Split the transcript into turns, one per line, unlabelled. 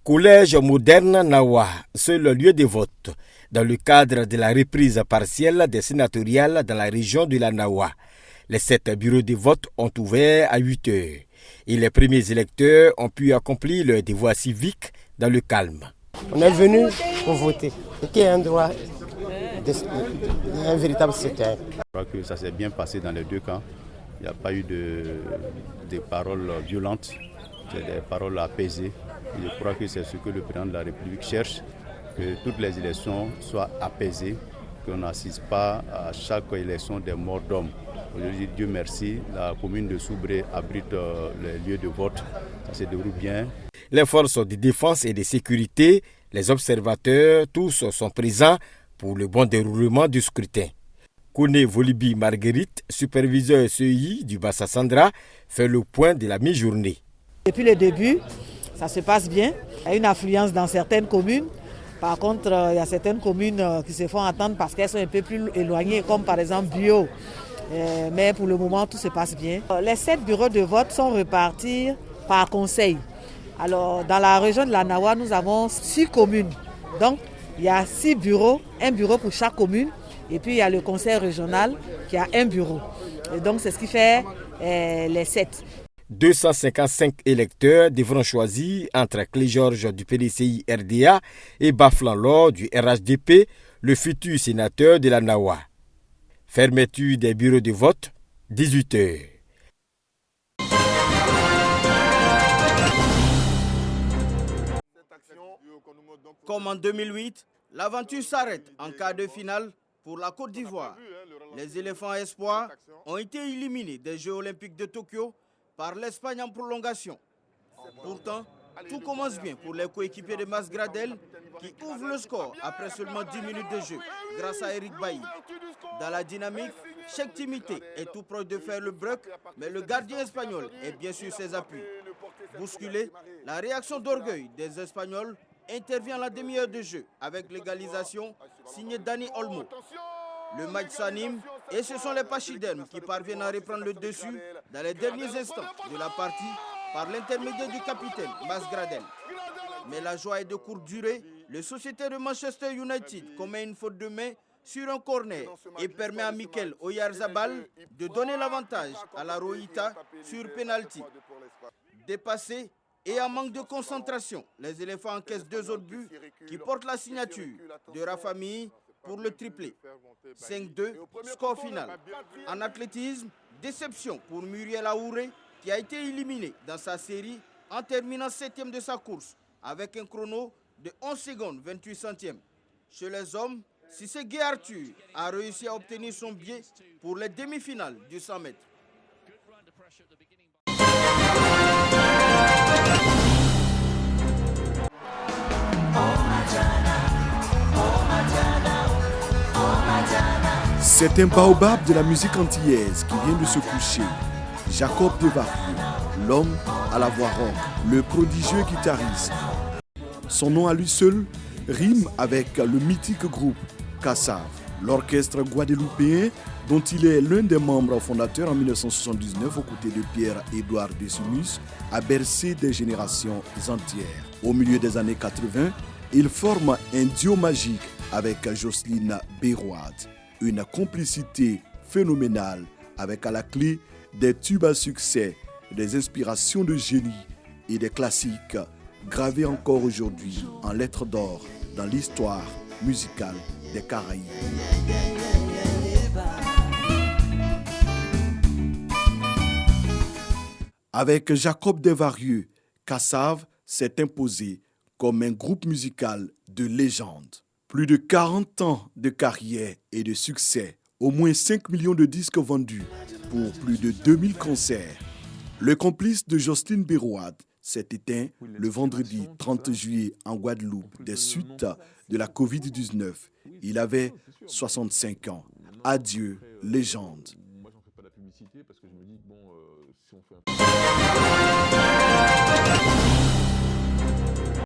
Collège moderne Nawa, c'est le lieu de vote dans le cadre de la reprise partielle des sénatoriales dans la région de la Nawa. Les 7 bureaux de vote ont ouvert à 8 heures et les premiers électeurs ont pu accomplir leur devoir civique dans le calme.
On est venu pour voter, qui est un droit, un véritable citoyen.
Je crois que ça s'est bien passé dans les deux camps. Il n'y a pas eu de paroles violentes, c'est des paroles apaisées. Je crois que c'est ce que le président de la République cherche, que toutes les élections soient apaisées, qu'on n'assiste pas à chaque élection des morts d'hommes. Aujourd'hui, Dieu merci, la commune de Soubré abrite les lieux de vote, ça se déroule bien.
Les forces de défense et de sécurité, les observateurs, tous sont présents pour le bon déroulement du scrutin. Kone Volibi Marguerite, superviseur CEI du Bassa Sandra, fait le point de la mi-journée.
Depuis le début, ça se passe bien. Il y a une affluence dans certaines communes. Par contre, il y a certaines communes qui se font attendre parce qu'elles sont un peu plus éloignées, comme par exemple Bio. Mais pour le moment, tout se passe bien. Les 7 bureaux de vote sont repartis par conseil. Alors, dans la région de la Nawa, nous avons 6 communes. Donc, il y a 6 bureaux, un bureau pour chaque commune. Et puis, il y a le conseil régional qui a un bureau. Et donc, c'est ce qui fait les 7.
255 électeurs devront choisir entre Clé-Georges du PDCI RDA et Baflan Lor du RHDP, le futur sénateur de la Nawa. Fermeture des bureaux de vote, 18 heures.
Comme en 2008, l'aventure s'arrête en quart de finale pour la Côte d'Ivoire. Les éléphants espoirs ont été éliminés des Jeux olympiques de Tokyo par l'Espagne en prolongation. Pourtant, tout commence bien pour les coéquipiers de Masgradel qui ouvrent le score après seulement 10 minutes de jeu grâce à Eric Bailly. Dans la dynamique, Cheikh Timité est tout proche de faire le break, mais le gardien espagnol est bien sur ses appuis. Bousculé, la réaction d'orgueil des Espagnols intervient à la demi-heure de jeu avec l'égalisation signée Dani Olmo. Le match s'anime et ce sont les Pachydermes qui parviennent à reprendre le dessus dans les derniers instants de la partie par l'intermédiaire du capitaine Masgradel. Mais la joie est de courte durée. Le sociétaire de Manchester United commet une faute de main sur un corner et permet à Mikel Oyarzabal de donner l'avantage à la Roïta sur penalty. Dépassé et en manque de concentration, les éléphants encaissent 2 autres buts qui portent la signature de Rafami pour le triplé. 5-2, score final. En athlétisme, déception pour Muriel Aouré qui a été éliminé dans sa série en terminant 7e de sa course avec un chrono de 11 secondes 28 centièmes. Chez les hommes, Cissé Gué Arthur a réussi à obtenir son billet pour les demi-finales du 100 mètres.
C'est un baobab de la musique antillaise qui vient de se coucher. Jacob Desvarieux, l'homme à la voix rock, le prodigieux guitariste. Son nom à lui seul rime avec le mythique groupe Kassav, l'orchestre guadeloupéen dont il est l'un des membres fondateurs en 1979 aux côtés de Pierre-Édouard Decimus, a bercé des générations entières. Au milieu des années 80, il forme un duo magique avec Jocelyne Béroade. Une complicité phénoménale avec à la clé des tubes à succès, des inspirations de génie et des classiques gravés encore aujourd'hui en lettres d'or dans l'histoire musicale des Caraïbes. Avec Jacob Desvarieux, Kassav s'est imposé comme un groupe musical de légende. Plus de 40 ans de carrière et de succès, au moins 5 millions de disques vendus pour plus de 2000 concerts. Le complice de Jocelyne Béroade s'est éteint le vendredi 30 juillet en Guadeloupe des suites de la Covid-19. Il avait 65 ans. Adieu, légende. Moi, j'en fais pas la publicité parce que je me dis, bon, si on fait un...